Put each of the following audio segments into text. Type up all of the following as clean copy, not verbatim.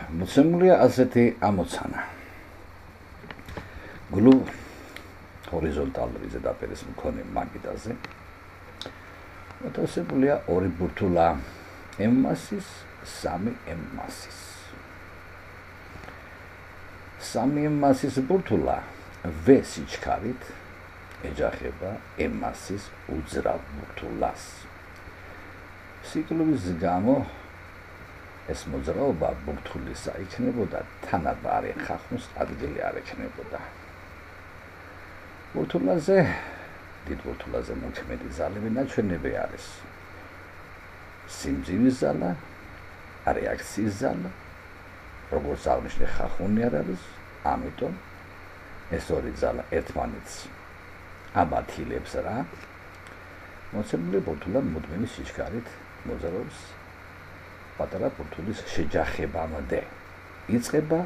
მოცემულია ასეთი ამოცანა. გლუ ჰორიზონტალური ზედაპირის მქონე მაგიდაზე მოთავსებულია ორი ბურთულა M მასის, 3 M მასის. 3 M მასის ბურთულა V სიჩქარით ეჯახება M მასის უძრავ ბურთულას. სიკლურის გამო ეს მოძრაობა ბურთულისა იქნებოდა თანაბარი ხახუნის ადგილი არ ექნებოდა. ბურთულაზე, დიდ ბურთულაზე მოქმედი ძალები ნაჩვენები არის. სიმძიმის ზალა, რეაქციის ზალა, როგორც აღნიშნე ხახუნი არ არის, ამიტომ ეს ორი ზალა ერთმანეთს აბათილებს რა. მოცემული ბურთულა მუდმივი სიჩქარით მოძრაობს პატარა ბურთულის შეჯახებამდე. იწყება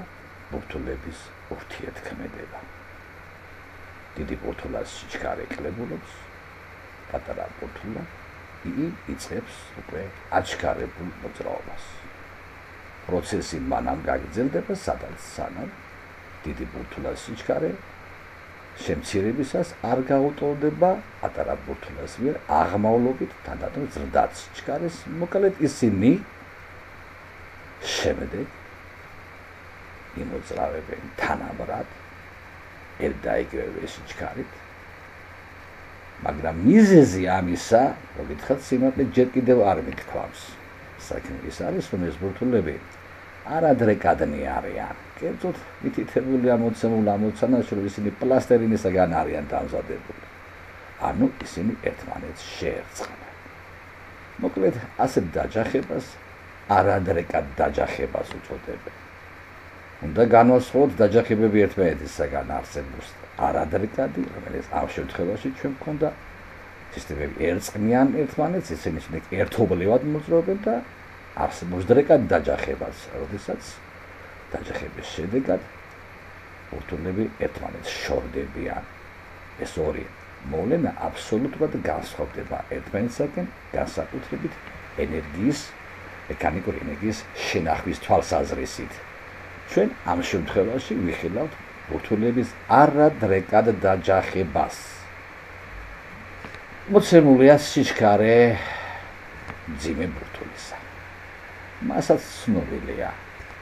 ბურთულების ურთიერთქმედება. დიდი ბურთულას სიჩქარე კლებულობს, პატარა ბურთულა იწყებს უკვე აჩქარებულ მოძრაობას. პროცესი მანამ გაგრძელდება, სადაც სანამ დიდი ბურთულას სიჩქარე შემცირებისას არ გაუტოლდება პატარა ბურთულას მიერ აღმავლობით თანდათან ზრდაც სიჩქარეს. მოკლედ ისინი შემდეგ იმოძრავებენ თანაბრად ერთდაიგივე სიჩქარით, მაგრამ მიზეზი ამისა, მოგითხრათ, სიმართლე ჯერ კიდევ არ მიგთქვამს. საქმე ის არის, რომ ეს ბურთულები არადრეკადნი არიან. კერძოდ მითითებულია მოცემულ ამოცანაში, რომ ისინი პლასტერინისაგან არიან დამზადებული. ანუ ისინი ერთმანეთს შეერწყმენ. მოკლედ ასეთ დაჯახებას არადრეკად დაჯახებას უწოდებენ. უნდა განვასხვაოთ დაჯახებები ერთმანეთისაგან არსებობს არადრეკადი, რომელიც ამ შემთხვევაში ჩვენ გვქონდა სისტემები ერწყმიან ერთმანეთს, ისინი ერთობლივად მოძრაობენ და არსებობს დრეკად დაჯახებას, როდესაც დაჯახების შედეგად ბურთულები ერთმანეთს შორდებიან. ეს ორი მოვლენა აბსოლუტურად განსხვავდება ერთმანეთისაგან განსაკუთრებით ენერგიის, მექანიკური ენერგიის შენახვის თვალსაზრისით. ჩვენ ამ შემთხვევაში ვიხილავთ ბურთულების არადრეკად დაჯახებას. მოცემულია სიჩქარე მძიმე ბურთულისა. მასაც ცნობილია,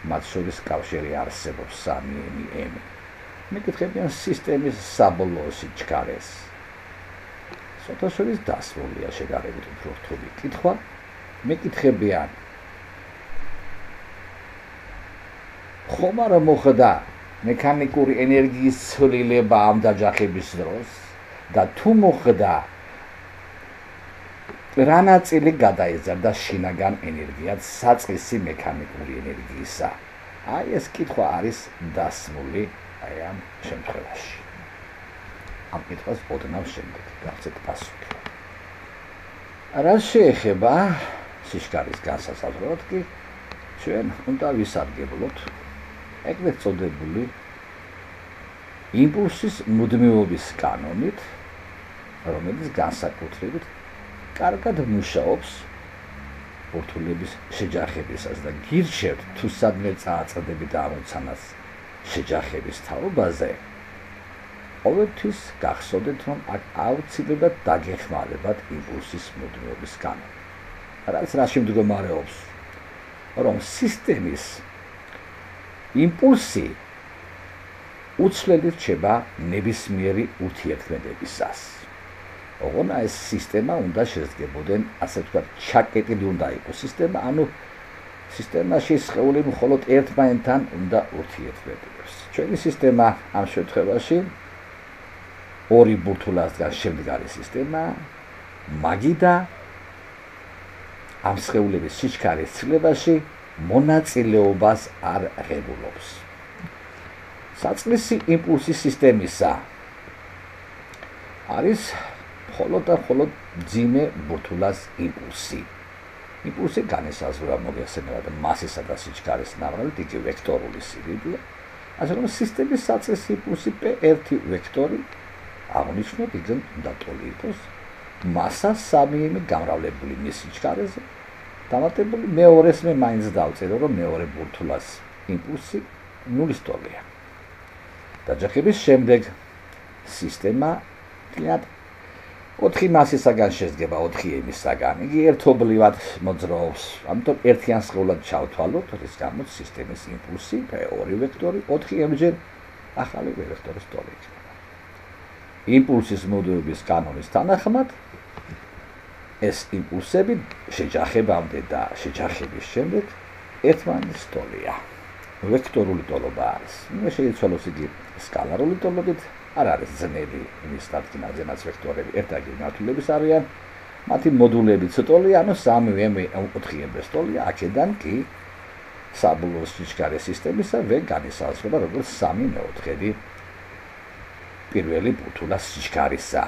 მათ შორის კავშირი არსებობს 3 M. მეკითხებიან სისტემის საბოლოო სიჩქარეს. სოთაშორის დასრულია შედარებით უფრო რთული კითხვა. მეკითხებიან, ხომ არა მოხდა მექანიკური ენერგიის ცვლილება ამ დაჯახების დროს და თუ მოხდა რა ნაწილი გადაიზარდა შინაგან ენერგიად საწყისი მექანიკური ენერგიისა. აი ეს კითხვა არის დასმული ამ შემთხვევაში. ამ კითხვას ოდნავ შემდეგ გავცეთ პასუხი. რა შეეხება სიჩქარის განსასაზღვრად კი ჩვენ უნდა ვისარგებლოთ ეგრეთ წოდებული იმპულსის მუდმივობის კანონით, რომელიც განსაკუთრებით კარგად მუშაობს ბურთულების შეჯახებისას და გირჩევთ თუ სადმე წააწყდებით ამოცანას შეჯახების თაობაზე, ყოველთვის გახსოვდეთ, რომ აქ აუცილებლად დაგეხმარებათ იმპულსის მუდმივობის კანონი. რაც რაში მდგომარეობს, რომ სისტემის იმპულსი უცვლელი რჩება ნებისმიერი ურთიერთქმედებისას. ოღონდ ეს სისტემა უნდა შესდგებოდნენ, ასე ვთქვათ, ჩაკეტილი უნდა იყოს სისტემა, ანუ სისტემაში სხეული მხოლოდ ერთმანეთთან უნდა ურთიერთქმედებს. ჩვენი სისტემა ამ შემთხვევაში ორი ბურთულასგან შემდგარი სისტემა, მაგიდა ამ სხეულების სიჩქარის ცვლილებაში მონაწილეობას არ ღებულობს. საწყისი იმპულსის სისტემისა არის მხოლოდ და მხოლოდ მძიმე ბურთულას იმპულსი. იმპულსი განისაზღვრება მოგეხსენებათ მასისა და სიჩქარის ნაბრალით, იგი ვექტორული სიდიდეა. ასე რომ სისტემის საწყისი იმპულსი P1 ვექტორი აღნიშნოთ, იგი უნდა ტოლიყოს მასა 3 M გამრავლებული მის სიჩქარეზე. დამატებული მეორეს მე მაინც დავწერო, რომ მეორე ბურთულას იმპულსი ნულის ტოლია. დაჯახების შემდეგ სისტემა თლიანად 4 მასისაგან შედგება 4 ემისაგან. იგი ერთობლივად მოძრაობს. ამიტომ ერთიან სხეულად ჩავთვალოთ, რის გამოც სისტემის იმპულსი ორი ვექტორი 4 ემჯერ ახალი ვექტორის ტოლი იქნება. იმპულსის მოდულების კანონის თანახმად ეს იმპულსები შეჯახებამდე და შეჯახების შემდეგ ერთმანეთის ტოლია. ვექტორული ტოლობა არის. მე შეიცვალოს იგი სკალარული ტოლობით, არ არის ძნელი იმის დადგენაზე, რაც ვექტორები ერთაგი მართულების არიან, მათი მოდულებიც ტოლია, ანუ 3 4 ტოლია, აქედან კი საბოლოო სიჩქარე სისტემისა ვერ განისაზღვრება როგორც 3/4 პირველი ბურთულას სიჩქარისა.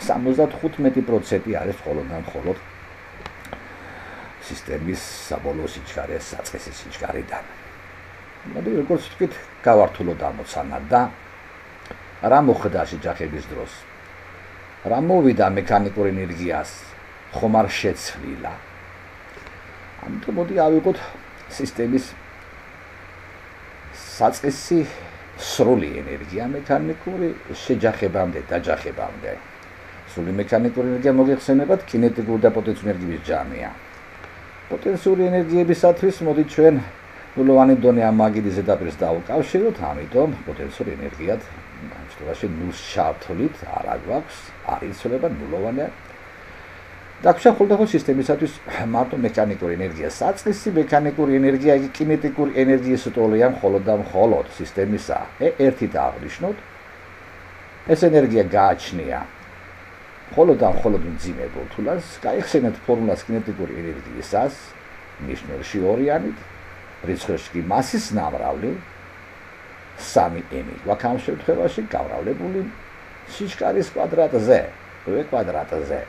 75% არის მხოლოდ სისტემის საბოლოო სიჩქარის საწყისი სიჩქარიდან. მოდი როგორც ვთქვით, გავართულოთ ამოცანა და რა მოხდა შეჯახების დროს. რა მოვიდა მექანიკურ ენერგიას ხომარ შეცვლილა. ამიტომ მოდი ავიღოთ სისტემის საწყისი სრული ენერგია მექანიკური შეჯახებამდე, დაჯახებამდე. სრული მექანიკური ენერგია მოგეხსენებათ კინეტიკური და პოტენციური ენერგიის ჯამია. პოტენციური ენერგიებისათვის მოდი ჩვენ ნულოვანი დონე ამ მაგიდის ზედაპირს დავუკავშიროთ, ამიტომ პოტენციური ენერგიად ამ შემთხვევაში ნულს ჩავთვლით, არა გვაქვს, არ იცვლება ნულოვანი. დაგვრჩა ხოლმე სისტემისათვის მარტო მექანიკური ენერგია. საწყისი მექანიკური ენერგია იგი კინეტიკური ენერგიის ტოლია მხოლოდ და მხოლოდ სისტემისა. ერთით აღნიშნოთ. ეს ენერგია გააჩნია მხოლოდ და მხოლოდ მძიმე ბურთულას. გაიხსენეთ ფორმულას კინეტიკური ენერგიისას, ნიშნულში ორიანით, რიცხვებში კი მასის ნამრავლი 3m. გვაქვს ამ შემთხვევაში გავრავლებული სიჩქარის კვადრატზე, v კვადრატზე.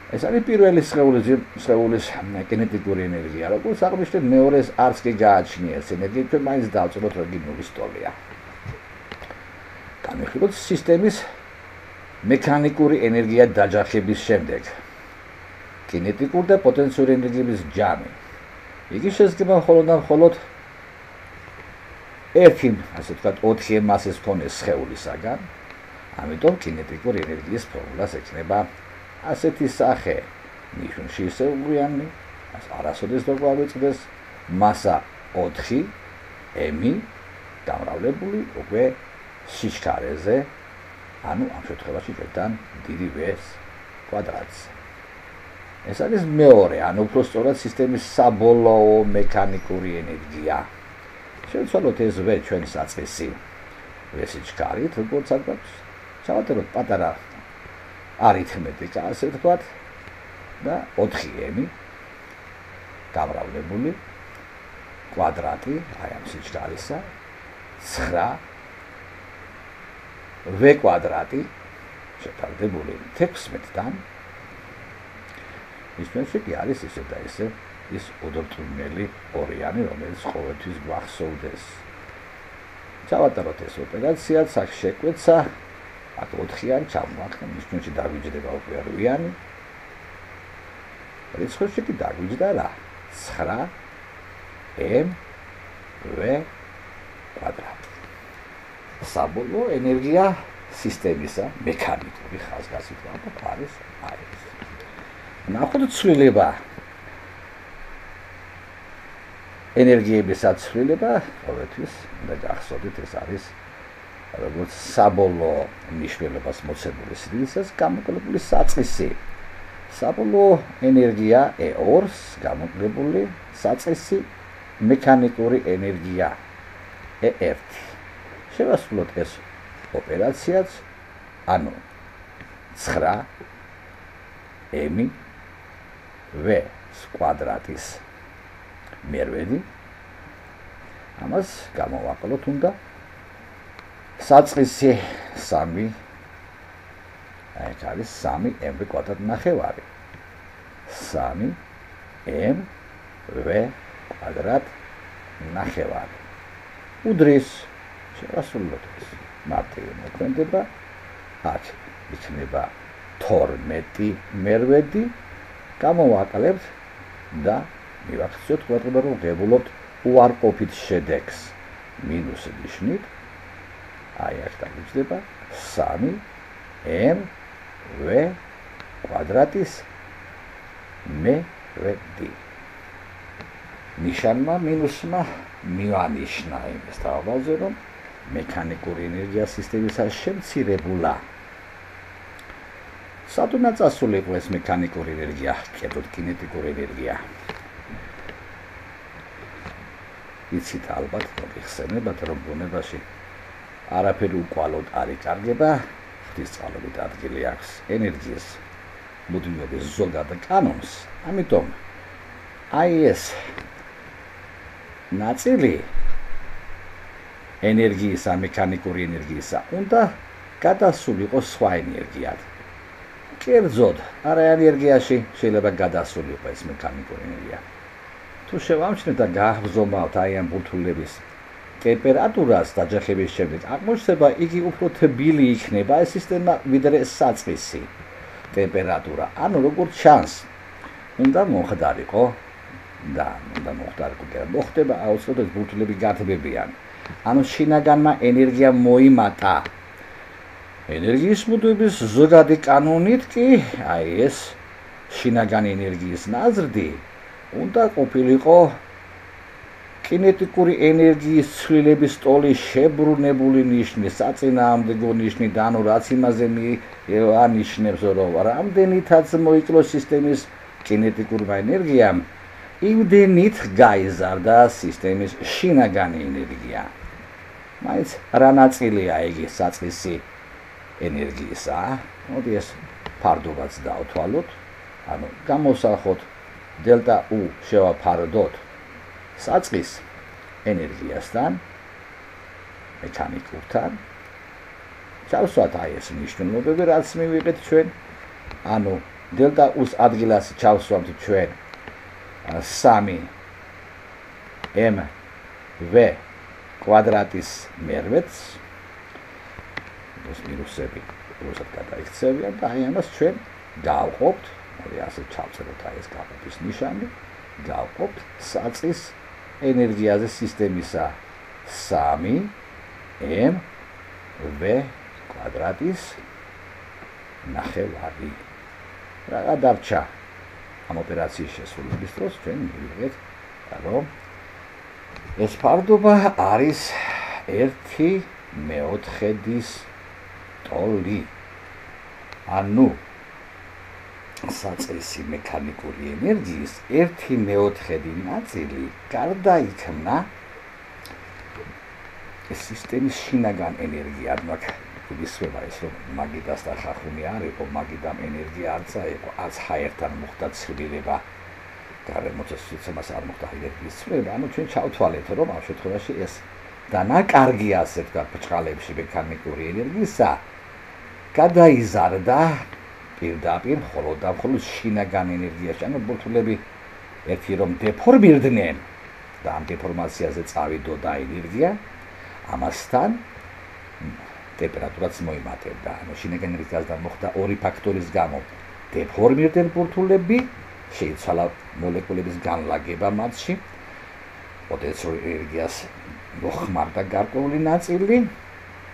ეს არის პირველი სხეულის კინეტიკური ენერგია. როგორც აღნიშნეთ, მეორეს არც კი გააჩნია ეს ენერგია, ჩვენ მაინც დავწეროთ, რომ იგი ნულის ტოლია. განვიხილოთ სისტემის მექანიკური ენერგია დაჯახების შემდეგ. კინეტიკური და პოტენციური ენერგიების ჯამი. იგი შედგება მხოლოდ ერთი, ასე ვთქვათ, 4 მასის მქონე სხეულისაგან. ამიტომ კინეტიკური ენერგიის ფორმულას ექნება ასეთი სახე. ნიშნულში ისეულიანი, არასოდეს ვერ გავიწყდეს, მასა 4 m გამრავლებული უკვე სიჩქარეზე, ანუ ამ შემთხვევაში ჩვენთან დიდი v-ს კვადრატზე. ეს არის მეორე, ანუ უფრო სწორად სისტემის საბოლოო მექანიკური ენერგია. შევცვალოთ ეს v ჩვენ საწყისი v-სიჩქარით, როგორც აქვს. ჩავატაროთ პატარა არითმეტიკა, ასე ვთქვათ, და 4m გამრავლებული კვადრატი, აი ამ სიჩქარისა, 9 v კვადრატი შეთანხმებული 16-დან. ის კი არის ისე და ისე ის უდრტუნელი ორიანი, რომელიც ყოველთვის გვახსოვდეს. ჩავატაროთ ეს ოპერაციაც, აქ შეკვეცა, აქ 4-იანი ჩამოვახდენ, ნიშნულში დაგვიჯდება უკვე 8-იანი. რიცხვებში კი დაგვიჯდა რა? 9m v კვადრატი. საბოლოო ენერგია სისტემისა მექანიკური ხაზგასმით არის აი ეს. ნახოთ ცვლილება. ენერგიების აცვლილება, ყოველთვის უნდა გახსოვდეთ, ეს არის როგორც საბოლოო მნიშვნელობას მოცემული სიდიდისას გამოკლებული საწყისი. საბოლოო ენერგია E2-ს გამოკლებული საწყისი მექანიკური ენერგია E1. შევასრულოთ ეს ოპერაციაც, ანუ 9m v კვადრატის მერვედი. ამას გამოვაკლოთ უნდა საწყისი 3, აი ეს არის 3m კვადრატ ნახევარი. 3m v კვადრატ ნახევარი. უდრის შევასრულოთ ეს მარტივი მოქმედება. აქ იქნება 12 მერვედი. გამოვაკლებთ და მივახციოთ კვადრატს, რომ ვღებულობთ უარყოფით შედეგს მინუს ნიშნით, აი აქ დაგიჯდება 3mv კვადრატის მევ-დ. ნიშანმა მინუსმა მივანიშნა იმის თავაზე, რომ მექანიკური ენერგია სისტემისა შემცირებულა. სად უნდა წასულიყო ეს მექანიკური ენერგია, კერძოდ კინეტიკური ენერგია? იცით ალბათ, მოგიხსენებათ, რომ ბუნებაში არაფერი უკვალოდ არ იკარგება, ღვთისწყალობით ადგილი აქვს ენერგიის მუდმივობის ზოგად კანონს, ამიტომ აი ეს ნაწილი ენერგიისა, მექანიკური ენერგიისა უნდა გადასულიყო სხვა ენერგიად. კერძოდ, არა ენერგიაში შეიძლება გადასულიყო ეს მექანიკური ენერგია. თუ შევამჩნევთ და გააღბზომავთ აი ამ ბურთულების ტემპერატურას დაჯახების შემდეგ, აღმოჩნდება იგი უფრო თბილი იქნება ეს სისტემა ვიდრე საწყისი ტემპერატურა. ანუ როგორც ჩანს, უნდა მოხდარიყო და უნდა მოხდარიყო და მოხდება აუცილებლად ბურთულები გათბებიან. ანუ შინაგანმა ენერგია მოიმატა. ენერგიის მუდმივობის ზოგადი კანონით კი აი ეს შინაგანი ენერგიის ნაზრდი უნდა ყოფილიყო კინეტიკური ენერგიის ცვლილების ტოლის შებრუნებული ნიშნი, საწინააღმდეგო ნიშნი და ანუ რაც იმაზე ანიშნებს, რომ რამდენითაც მოიკლოს სისტემის კინეტიკურმა ენერგიამ, იმდენით გაიზარდა სისტემის შინაგანი ენერგია. მაინც რა ნაწილია იგი საწყისი ენერგიისა? მოდი ეს ფარდობაც დავთვალოთ. ანუ გამოსახოთ დელტა U შევაფარდოთ საწყის ენერგიასთან, მექანიკურთან. ჩავსვათ აი ეს მნიშვნელობები, რაც მივიღეთ ჩვენ. ანუ დელტა U-ს ადგილას ჩავსვამთ ჩვენ 3mv კვადრატის მერვედს. ეს მინუსები რუსად გადაიქცევიან და აი ამას ჩვენ გავყოფთ, მოდი ასე ჩავწეროთ აი ეს გაყოფის ნიშანი, გავყოფთ საწყის ენერგიაზე სისტემისა 3mv კვადრატის ნახევარი. რა დარჩა ამ ოპერაციის შესრულების დროს ჩვენ მივიღეთ, რომ ეს ფარდობა არის 1/4 ტოლი. ანუ საწყისი მექანიკური ენერგიის 1/4 ნაწილი გარდაიქმნა სისტემის შინაგან ენერგიად. გვისვება ის, რომ მაგიდასთან ხახუნი არ იყო, მაგიდამ ენერგია არ წაიყო, არც ჰაერთან მოხდა ცვლილება, გარემოწეს სიცემას არ მოხდა ენერგიის ცვლილება. ანუ ჩვენ ჩავთვალეთ, რომ ამ შემთხვევაში ეს დანაკარგი, ასე ვთქვათ, ბრჭყალებში მექანიკური ენერგიისა გადაიზარდა პირდაპირ მხოლოდ და მხოლოდ შინაგან ენერგიაში. ანუ ბურთულები ერთი რომ დეფორმირდნენ და ამ დეფორმაციაზე წავიდოდა ენერგია, ამასთან ტემპერატურაც მოიმატებდა. ანუ შინაგან ენერგიასთან მოხდა ორი ფაქტორის გამო. დეფორმირდნენ ბურთულები, შეიცვალა მოლეკულების განლაგება მათში, პოტენციურ ენერგიას მოხმარდა გარკვეული ნაწილი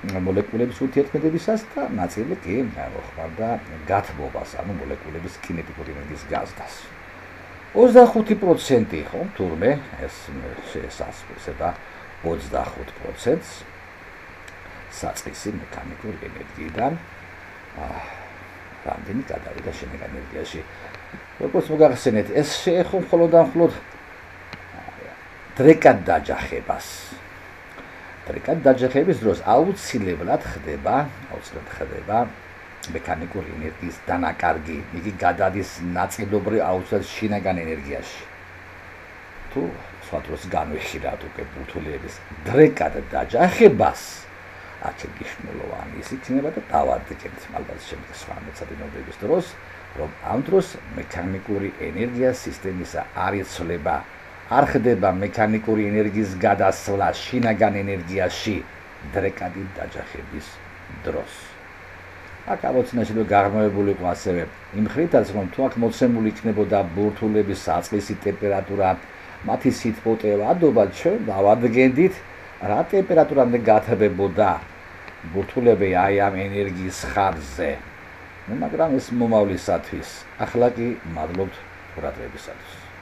მოლეკულების ურთიერთქმედებისას და ნაწილი კი მოხმარდა გათბობას, ანუ მოლეკულების კინეტიკური ენერგიის გაზრდას. 25% ხო, თურმე ეს შეესაბამება 25%-ს საწყისი მექანიკური ენერგიიდან რამდენი გადავიდა შინაგან ენერგიაში. როგორც მოგახსენეთ, ეს შეეხო მხოლოდ და მხოლოდ დრეკად დაჯახებას. დრეკად დაჯახების დროს აუცილებლად ხდება მექანიკური ენერგიის დანაკარგი. იგი გადადის ნაწილობრივ აუცილებლად შინაგან ენერგიაში. თუ სხვა დროს განვიხილავთ უკვე ბურთულების დრეკად დაჯახებას, აქ მნიშვნელოვანი ის იქნება და დავარდეთ ალბათ შემდეგ სხვა მეცადინეობების დროს, რომ ამ დროს მექანიკური ენერგია სისტემისა არ იცვლება, არ ხდება მექანიკური ენერგიის გადასვლა შინაგან ენერგიაში დრეკადი დაჯახების დროს. აქ ამოცანა შეიძლება გაღრმავებული იყო ასევე იმ ხრითაც, რომ თუ აქ მოცემული იქნებოდა ბურთულების საწყისი ტემპერატურა მათი სითბოტევადობა ჩვენ დავადგენდით რა ტემპერატურამდე გათბებოდა ბურთულები აი ამ ენერგიის ხარჯზე. მაგრამ ეს მომავლისათვის. ახლა კი მადლობთ ყურადღებისათვის.